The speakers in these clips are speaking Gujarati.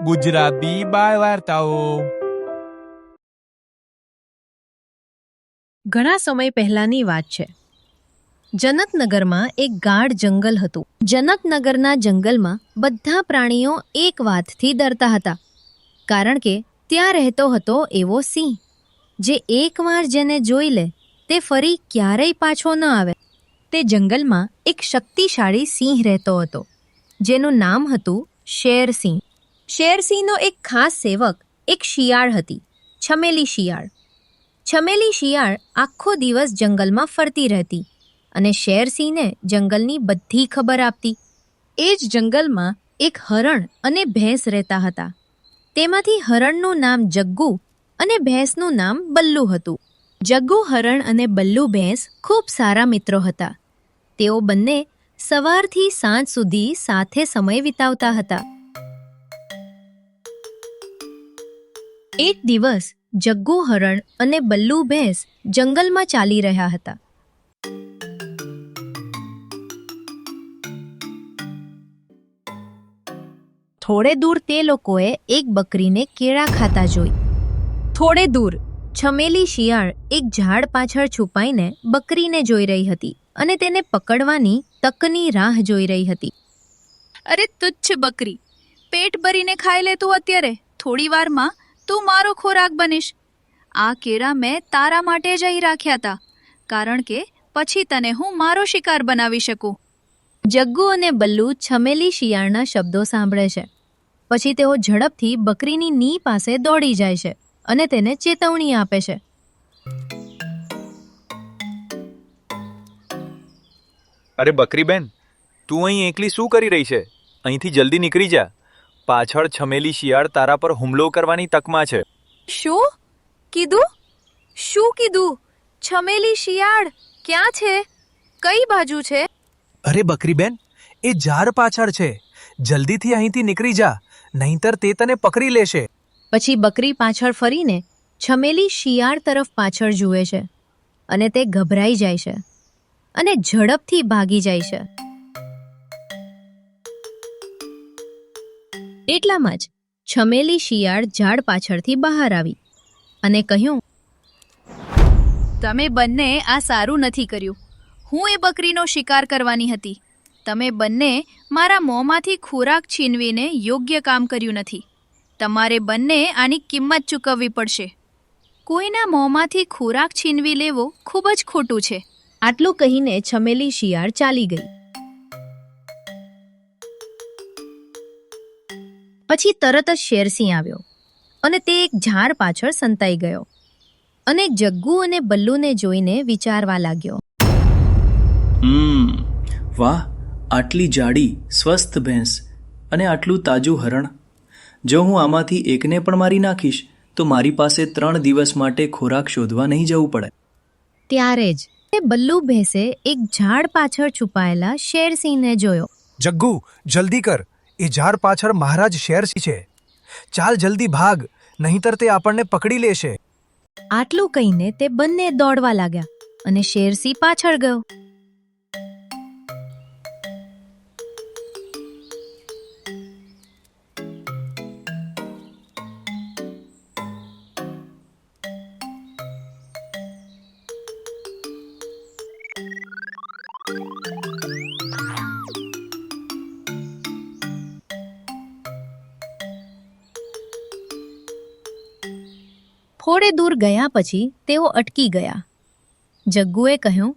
ગુજરાતી બાળ વાર્તાઓ. ઘણા સમય પહેલાની વાત છે. જનકનગરમાં એક ગાઢ જંગલ હતું. જનકનગરના જંગલમાં બધા પ્રાણીઓ એક વાતથી ડરતા હતા, કારણ કે ત્યાં રહેતો હતો એવો સિંહ, જે એકવાર જેને જોઈ લે તે ફરી ક્યારેય પાછો ન આવે. તે જંગલમાં એક શક્તિશાળી સિંહ રહેતો હતો, જેનું નામ હતું શેરસિંહ. શેરસિંહનો એક ખાસ સેવક એક શિયાળ હતી, છમેલી શિયાળ. છમેલી શિયાળ આખો દિવસ જંગલમાં ફરતી રહેતી અને શેરસિંહને જંગલની બધી ખબર આપતી. એ જ જંગલમાં એક હરણ અને ભેંસ રહેતા હતા. તેમાંથી હરણનું નામ જગ્ગુ અને ભેંસનું નામ બલ્લુ હતું. જગ્ગુ હરણ અને બલ્લુ ભેંસ ખૂબ સારા મિત્રો હતા. તેઓ બંને સવારથી સાંજ સુધી સાથે સમય વિતાવતા હતા. એક દિવસ જગ્ગુ હરણ અને બલ્લુ ભેંસ જંગલમાં ચાલી રહ્યા હતા. થોડે દૂર તે લોકોએ એક બકરીને કેળા ખાતા જોઈ. થોડે દૂર છમેલી શિયાળ એક ઝાડ પાછળ છુપાઈને બકરીને જોઈ રહી હતી અને તેને પકડવાની તકની રાહ જોઈ રહી હતી. અરે તુચ્છ બકરી, પેટ ભરીને ખાઈ લે તું અત્યારે. થોડી વારમાં તું મારો ખોરાક બનીશ. આ કેળા મેં તારા માટે જ અહીં રાખ્યા હતા, કારણ કે પછી તને હું મારો શિકાર બનાવી શકું. જગ્ગુ અને બલ્લુ છમેલી શિયાળના શબ્દો સાંભળે છે. પછી તેઓ ઝડપથી બકરીની ની પાસે દોડી જાય છે અને તેને ચેતવણી આપે છે. અરે બકરી બેન, તું અહીં એકલી શું કરી રહી છે? અહીંથી જલ્દી નીકળી જા. પાછળ છમેલી શિયાળ તારા પર હુમલો કરવાની તકમાં છે. શું કીધું? શું કીધું? છમેલી શિયાળ ક્યાં છે? કઈ બાજુ છે? અરે બકરી બેન, એ ઝાડ પાછળ છે. જલ્દીથી અહીંથી નીકળી જા, નહીંતર તે તને પકડી લેશે. પછી બકરી પાછળ ફરીને છમેલી શિયાળ તરફ પાછળ જુએ છે અને તે ગભરાઈ જાય છે અને ઝડપથી ભાગી જાય છે. એટલામાં જ છમેલી શિયાળ ઝાડ પાછળથી બહાર આવી અને કહ્યું, તમે બંને આ સારું નથી કર્યું. હું એ બકરીનો શિકાર કરવાની હતી. તમે બંને મારા મોંમાંથી ખોરાક છીનવીને યોગ્ય કામ કર્યું નથી. તમારે બંને આની કિંમત ચૂકવવી પડશે. કોઈના મોંમાંથી ખોરાક છીનવી લેવો ખૂબ જ ખોટું છે. આટલું કહીને છમેલી શિયાળ ચાલી ગઈ. પછી તરત જ શેરસિંહ આવ્યો અને તે એક ઝાડ પાછળ સંતાઈ ગયો અને જગ્ગુ અને બલ્લુને જોઈને વિચારવા લાગ્યો. વાહ, આટલી જાડી સ્વસ્થ ભેંસ અને આટલું તાજું હરણ. જો હું આમાંથી એકને પણ મારી નાખીશ તો મારી પાસે 3 દિવસ માટે ખોરાક શોધવા નહીં જવું પડે. ત્યારે જ બલ્લુ ભેંસે એક ઝાડ પાછળ છુપાયેલા શેરસિંહને જોયો. જગ્ગુ, જલ્દી કર, એ ઝાડ પાછળ મહારાજ શેરસિંહ છે. ચાલ જલ્દી ભાગ, નહીંતર તે આપણને પકડી લેશે. આટલું કહીને તે બંને દોડવા લાગ્યા અને શેરસિંહ પાછળ ગયો. થોડે દૂર ગયા પછી તેઓ અટકી ગયા. જગ્ગુએ કહ્યું,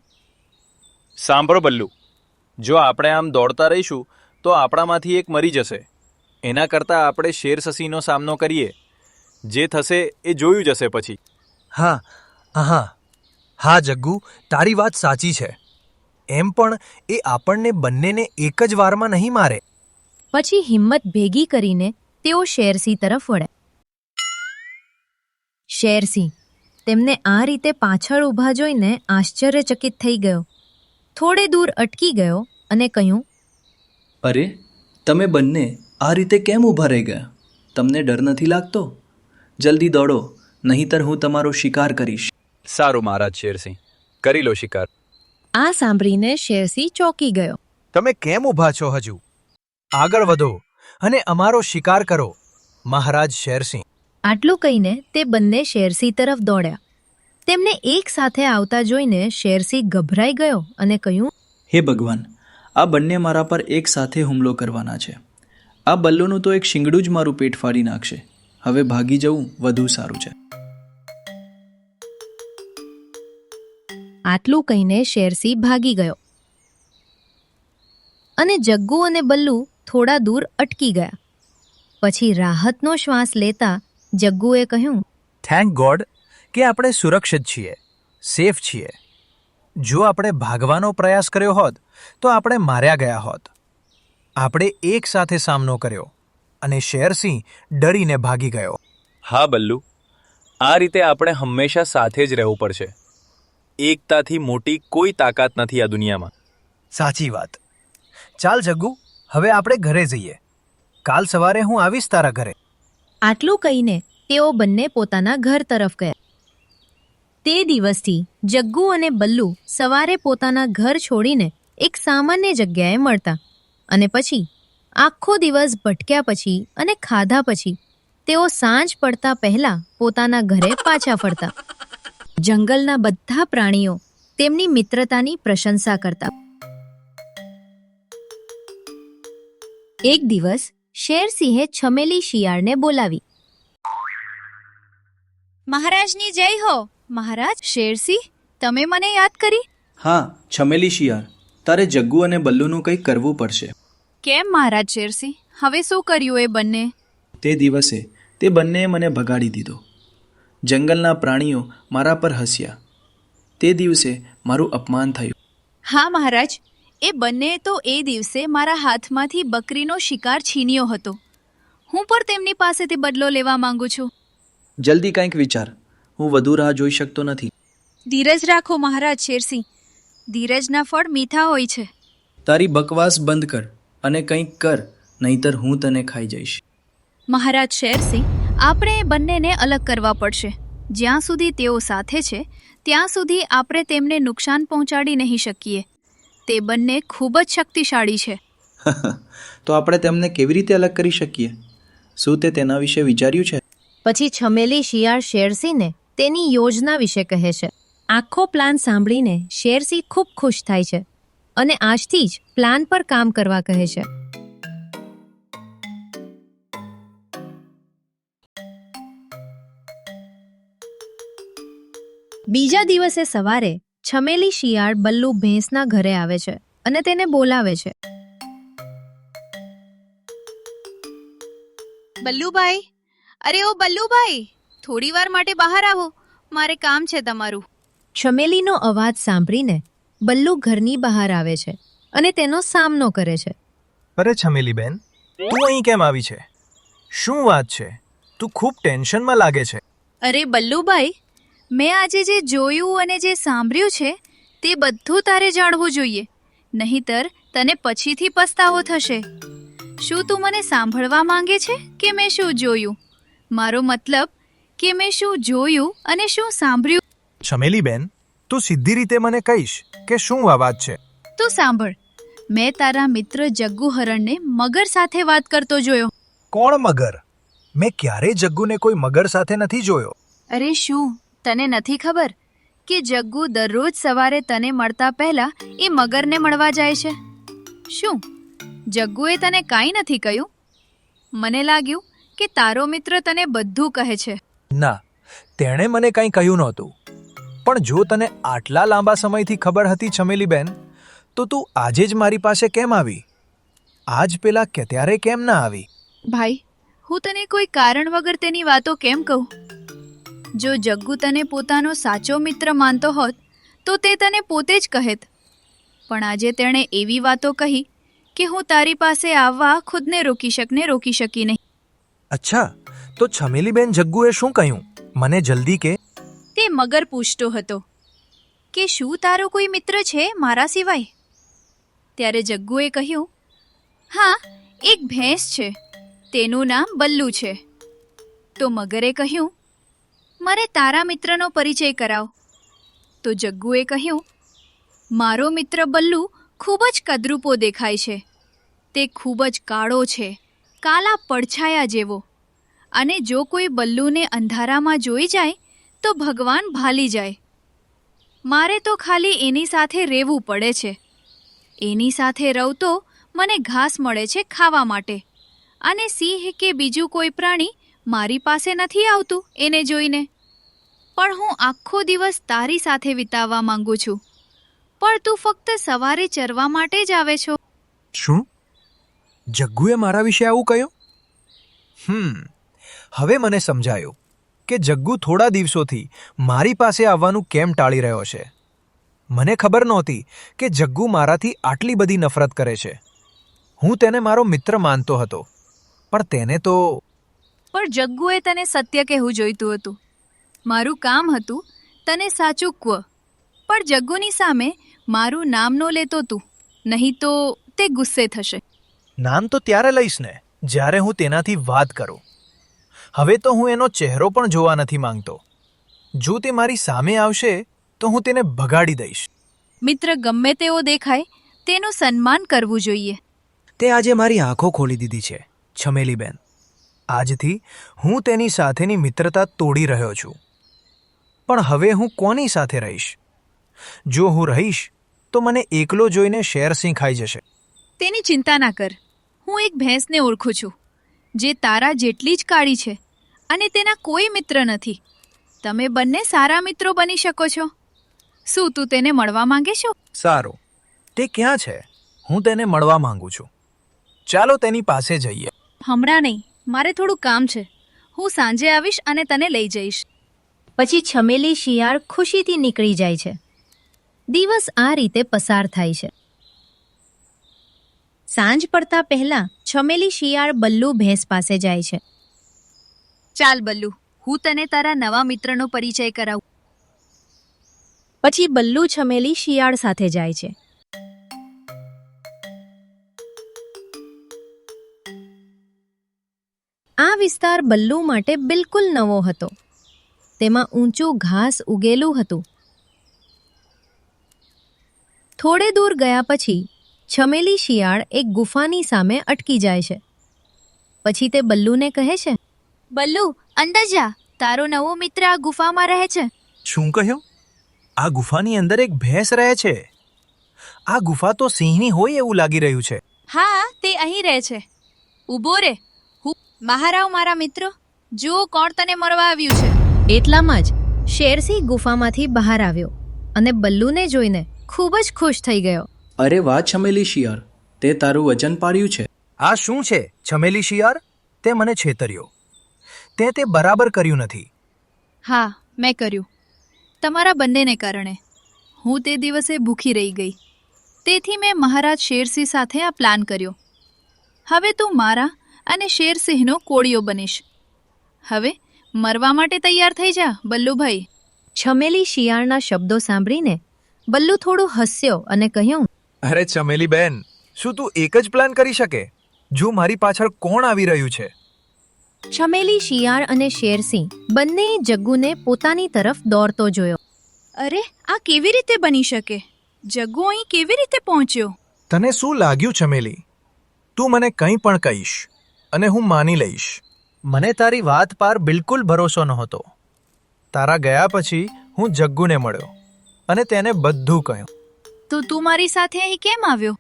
સાંભળો બલ્લુ, જો આપણે આમ દોડતા રહીશું તો આપણામાંથી એક મરી જશે. એના કરતાં આપણે શેરસસીનો સામનો કરીએ. જે થશે એ જોયું જશે પછી. હા જગ્ગુ, તારી વાત સાચી છે. એમ પણ એ આપણને બંનેને એક જ વારમાં નહીં મારે. પછી હિંમત ભેગી કરીને તેઓ શેરસિંહ તરફ વળ્યા. શેરસિંહ તેમને આ રીતે પાછળ ઊભા જોઈને આશ્ચર્યચકિત થઈ ગયો. થોડે દૂર અટકી ગયો અને કહ્યું, અરે, તમે બંને આ રીતે કેમ ઊભા રહી ગયા? તમને ડર નથી લાગતો? જલ્દી દોડો, નહીંતર હું તમારો શિકાર કરીશ. સારું મહારાજ શેરસિંહ, કરી લો શિકાર. આ સાંભળીને શેરસિંહ ચોંકી ગયો. તમે કેમ ઊભા છો? હજુ આગળ વધો અને અમારો શિકાર કરો. મહારાજ શેરસિંહ. આટલું કહીને તે બંને શેરસિંહ તરફ દોડ્યા. તેમને એક સાથે આવતા જોઈને શેરસિંહ ગભરાઈ ગયો અને કહ્યું, હે ભગવાન, આ બંને મારા પર એક સાથે હુમલો કરવાના છે. આ બલ્લુનું તો એક શિંગડું જ મારું પેટ ફાડી નાખશે. હવે ભાગી જવું વધુ સારું છે. આટલું કહીને શેરસિંહ ભાગી ગયો અને જગ્ગુ અને બલ્લુ થોડા દૂર અટકી ગયા. પછી રાહતનો શ્વાસ લેતા જગ્ગુએ કહ્યું, થેન્ક ગોડ કે આપણે સુરક્ષિત છીએ, સેફ છીએ. જો આપણે ભાગવાનો પ્રયાસ કર્યો હોત તો આપણે માર્યા ગયા હોત. આપણે એક સાથે સામનો કર્યો અને શેરસિંહ ડરીને ભાગી ગયો. હા બલ્લુ, આ રીતે આપણે હંમેશા સાથે જ રહેવું પડશે. એકતાથી મોટી કોઈ તાકાત નથી આ દુનિયામાં. સાચી વાત. ચાલ જગ્ગુ, હવે આપણે ઘરે જઈએ. કાલ સવારે હું આવીશ તારા ઘરે. આટલું કહીને તેઓ બંને પોતાના ઘર તરફ ગયા. તે દિવસથી જગ્ગુ અને બલ્લુ સવારે પોતાના ઘર છોડીને એક સામાન્ય જગ્યાએ મળતા અને પછી આખો દિવસ ભટક્યા પછી અને ખાધા પછી તેઓ સાંજ પડતા પહેલા પોતાના ઘરે પાછા ફરતા. જંગલના બધા પ્રાણીઓ તેમની મિત્રતાની પ્રશંસા કરતા. એક દિવસ શેરસિંહે છમેલી શિયાળને બોલાવી. મહારાજની જય હો. મહારાજ, શેરસિંહ, તમે મને યાદ કરી? હા છમેલી શિયાળ, તારે જગ્ગુ અને બલ્લુનું કંઈક કરવું પડશે. કેમ મહારાજ શેરસિંહ? હવે શું કર્યું એ બંને? તે દિવસે તે બંનેએ મને ભગાડી દીધો. જંગલના પ્રાણીઓ મારા પર હસ્યા. તે દિવસે મારું અપમાન થયું. હા મહારાજ, એ બંને તો એ દિવસે મારા હાથમાંથી બકરીનો શિકાર છીન્યો હતો. હું પણ તેમની પાસેથી બદલો લેવા માંગુ છું. જલ્દી કંઈક વિચાર. હું વધુ રાહ જોઈ શકતો નથી. ધીરજ રાખો મહારાજ શેરસિંહ. ધીરજના ફળ મીઠા હોય છે. તારી બકવાસ બંધ કર અને કંઈક કર, નહીતર હું તને ખાઈ જઈશ. મહારાજ શેરસિંહ, આપણે એ બંનેને અલગ કરવા પડશે. જ્યાં સુધી તેઓ સાથે છે ત્યાં સુધી આપણે તેમને નુકસાન પહોંચાડી નહીં શકીએ. તે બંને ખૂબ જ શક્તિશાળી છે. તો આપણે તેમને કેવી રીતે અલગ કરી શકીએ? શું તે તેના વિશે વિચાર્યું છે? પછી છમેલી શિયાળ શેરસિંહને તેની યોજના વિશે કહે છે. આખો પ્લાન સાંભળીને શેરસિંહ ખૂબ ખુશ થાય છે અને આજથી જ પ્લાન પર કામ કરવા કહે છે. બીજા દિવસે સવારે છમેલી શિયાળ બલ્લુ ભેંસના ઘરે આવે છે અને તેને બોલાવે છે. બલ્લુભાઈ, અરે ઓ બલ્લુભાઈ, થોડી વાર માટે બહાર આવો. મારે કામ છે તમારું. છમેલીનો અવાજ સાંભળીને બલ્લુ ઘરની બહાર આવે છે અને તેનો સામનો કરે છે. અરે છમેલી બેન, તું અહીં કેમ આવી છે? શું વાત છે? તું ખૂબ ટેન્શનમાં લાગે છે. અરે બલ્લુભાઈ, મેં આજે જે જોયું અને જે સાંભળ્યું છે તે બધું તારે જાણવું જોઈએ, નહીંતર તને પછીથી પસ્તાવો થશે. શું તું મને સાંભળવા માંગે છે કે મેં શું જોયું? મારો મતલબ કે મેં શું જોયું અને શું સાંભળ્યું. છમેલી બેન, તું સીધી રીતે મને કહીશ કે શું આ વાત છે? તું સાંભળ. મેં તારા મિત્ર જગ્ગુ હરણને મગર સાથે વાત કરતો જોયો. કોણ મગર? મેં ક્યારેય જગ્ગુને કોઈ મગર સાથે નથી જોયો. અરે શું તને નથી ખબર કે જગ્ગુ દરરોજ સવારે તને મળતા પહેલા એ મગરને મળવા જાય છે? શું જગ્ગુએ તને કાંઈ નથી કહ્યું? મને લાગ્યું કે તારો મિત્ર તને બધું કહે છે. ના, તેણે મને કંઈ કહ્યું નહોતું. પણ જો તને આટલા લાંબા સમયથી ખબર હતી છમેલી બેન, તો તું આજે જ મારી પાસે કેમ આવી? આજ પેલા ક્યારે કેમ ના આવી? ભાઈ, હું તને કોઈ કારણ વગર તેની વાતો કેમ કહું? જો જગ્ગુ તને પોતાનો સાચો મિત્ર માનતો હોત તો તે તને પોતે જ કહેત. પણ આજે તેણે એવી વાતો કહી કે હું તારી પાસે આવવા ખુદને રોકી શકી નહીં. અચ્છા, તો છમેલી બેન જગ્ગુએ શું કહ્યું? મને જલ્દી કે. તે મગર પૂછતો હતો કે શું તારો કોઈ મિત્ર છે મારા સિવાય? ત્યારે જગ્ગુએ કહ્યું, હા, એક ભેંસ છે, તેનું નામ બલ્લુ છે. તો મગરે કહ્યું, મને તારા મિત્રનો પરિચય કરાવ. તો જગ્ગુએ કહ્યું, મારો મિત્ર બલ્લુ ખૂબ જ કદરૂપો દેખાય છે. તે ખૂબ જ કાળો છે, કાલા પડછાયા જેવો, અને જો કોઈ બલ્લુને અંધારામાં જોઈ જાય તો ભગવાન ભાલી જાય. મારે તો ખાલી એની સાથે રહેવું પડે છે. એની સાથે રહું તો મને ઘાસ મળે છે ખાવા માટે, અને સિંહ કે બીજું કોઈ પ્રાણી મારી પાસે નથી આવતું એને જોઈને. પણ હું આખો દિવસ તારી સાથે વિતાવવા માંગુ છું, પણ તું ફક્ત સવારે ચરવા માટે જ આવે છો. શું? જગ્ગુએ મારા વિશે આવું કહ્યું? હવે મને સમજાયું કે જગ્ગુ થોડા દિવસોથી મારી પાસે આવવાનું કેમ ટાળી રહ્યો છે. મને ખબર નહોતી કે જગ્ગુ મારાથી આટલી બધી નફરત કરે છે. હું તેને મારો મિત્ર માનતો હતો, પણ તેને તો... પણ જગ્ગુએ તને સત્ય કહેવું જોઈતું હતું. મારું કામ હતું તને સાચું કહું, પણ જગ્ગુની સામે મારું નામ ન લેતો તું, નહીં તો તે ગુસ્સે થશે. નામ તો ત્યારે લઈશ ને જ્યારે હું તેનાથી વાત કરું. હવે તો હું એનો ચહેરો પણ જોવા નથી માંગતો. જો તે મારી સામે આવશે તો હું તેને ભગાડી દઈશ. મિત્ર ગમે તેવો દેખાય તેનું સન્માન કરવું જોઈએ. તે આજે મારી આંખો ખોલી દીધી છે, છમેલીબેન. આજથી હું તેની સાથેની મિત્રતા તોડી રહ્યો છું. પણ હવે હું કોની સાથે રહીશ? જો હું રહીશ તો મને એકલો જોઈને શેરસિંહ ખાઈ જશે. તેની ચિંતા ના કર. હું એક ભેંસને ઓળખું છું જે તારા જેટલી જ કાળી છે, અને તેના કોઈ મિત્ર નથી. તમે બંને સારા મિત્રો બની શકો છો. શું તું તેને મળવા માંગે છો? સારું, તે ક્યાં છે? હું તેને મળવા માંગુ છું. ચાલો તેની પાસે જઈએ. હમણાં નહીં, મારે થોડું કામ છે. હું સાંજે આવીશ અને તને લઈ જઈશ. પછી છમેલી શિયાળ ખુશીથી નીકળી જાય છે. દિવસ આ રીતે પસાર થાય છે. સાંજ પડતા પહેલા છમેલી શિયાળ બલ્લુ ભેંસ પાસે જાય છે. ચાલ બલ્લુ, હું તને તારા નવા મિત્રનો પરિચય કરાવું. પછી બલ્લુ છમેલી શિયાળ સાથે જાય છે. આ વિસ્તાર બલ્લુ માટે બિલકુલ નવો હતો. તેમાં ઊંચું ઘાસ ઉગેલું હતું. થોડે દૂર ગયા પછી છમેલી શિયાળ એક ગુફાની સામે અટકી જાય છે. પછી તે બલ્લુને કહે છે, બલ્લુ, અંદર જા. તારો નવો મિત્ર આ ગુફામાં રહે છે. શું કહ્યું? આ ગુફાની અંદર એક ભેંસ રહે છે? આ ગુફા તો સિંહની હોય એવું લાગી રહ્યું છે. હા, તે અહીં રહે છે. ઊભો રે, હું બહાર આવ મારા મિત્રો. જુઓ કોણ તને મળવા આવ્યું છે. એટલામાં જ શેરસિંહ ગુફામાંથી બહાર આવ્યો અને બલ્લુને જોઈને ખૂબ જ ખુશ થઈ ગયો. અરે વાહ છમેલી શિયાળ, તે તારું વજન પાડ્યું છે. આ શું છે છમેલી શિયાળ? તે મને છેતર્યો. તે બરાબર કર્યું નથી. હા, મેં કર્યું. તમારા બંનેને કારણે હું તે દિવસે ભૂખી રહી ગઈ. તેથી મેં મહારાજ શેરસિંહ સાથે આ પ્લાન કર્યો. હવે તું મારા અને શેરસિંહનો કોળિયો બનીશ. હવે મરવા માટે તૈયાર થઈ જા બલ્લુભાઈ. છમેલી શિયાળના શબ્દો સાંભળીને બલ્લુ થોડું હસ્યો અને કહ્યું, અરે ચમેલી બેન, શું તું એક જ પ્લાન કરી શકે? જો મારી પાછળ કોણ આવી રહ્યું છે? છમેલી શિયાળ અને શેરસિંહ બંનેએ જગ્ગુને પોતાની તરફ દોડતો જોયો. અરે, આ કેવી રીતે બની શકે? જગ્ગુ અહીં કેવી રીતે પહોંચ્યો? તને શું લાગ્યું ચમેલી? તું મને કંઈ પણ કહીશ અને હું માની લઈશ. મને તારી વાત પર બિલકુલ ભરોસો નહોતો. તારા ગયા પછી હું જગ્ગુને મળ્યો અને તેને બધું કહ્યું. તો તું મારી સાથે અહીં કેમ આવ્યો?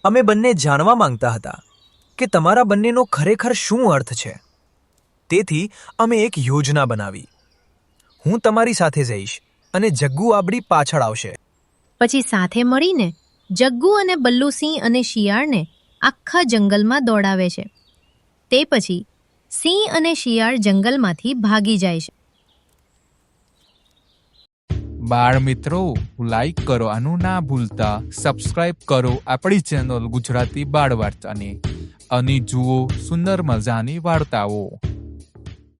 અમે બંને જાણવા માંગતા હતા કે તમારા બંનેનો ખરેખર શું અર્થ છે. તેથી અમે એક યોજના બનાવી. હું તમારી સાથે જઈશ અને જગ્ગુ આપણી પાછળ આવશે. પછી સાથે મળીને જગ્ગુ અને બલ્લુ સિંહ અને શિયાળને આખા જંગલમાં દોડાવે છે. તે પછી સિંહ અને શિયાળ જંગલમાંથી ભાગી જાય છે. બાળ મિત્રો, લાઈક કરવાનું ના ભૂલતા, સબસ્ક્રાઇબ કરો આપણી ચેનલ ગુજરાતી બાળ વાર્તાને અને જુઓ સુંદર મજાની વાર્તાઓ.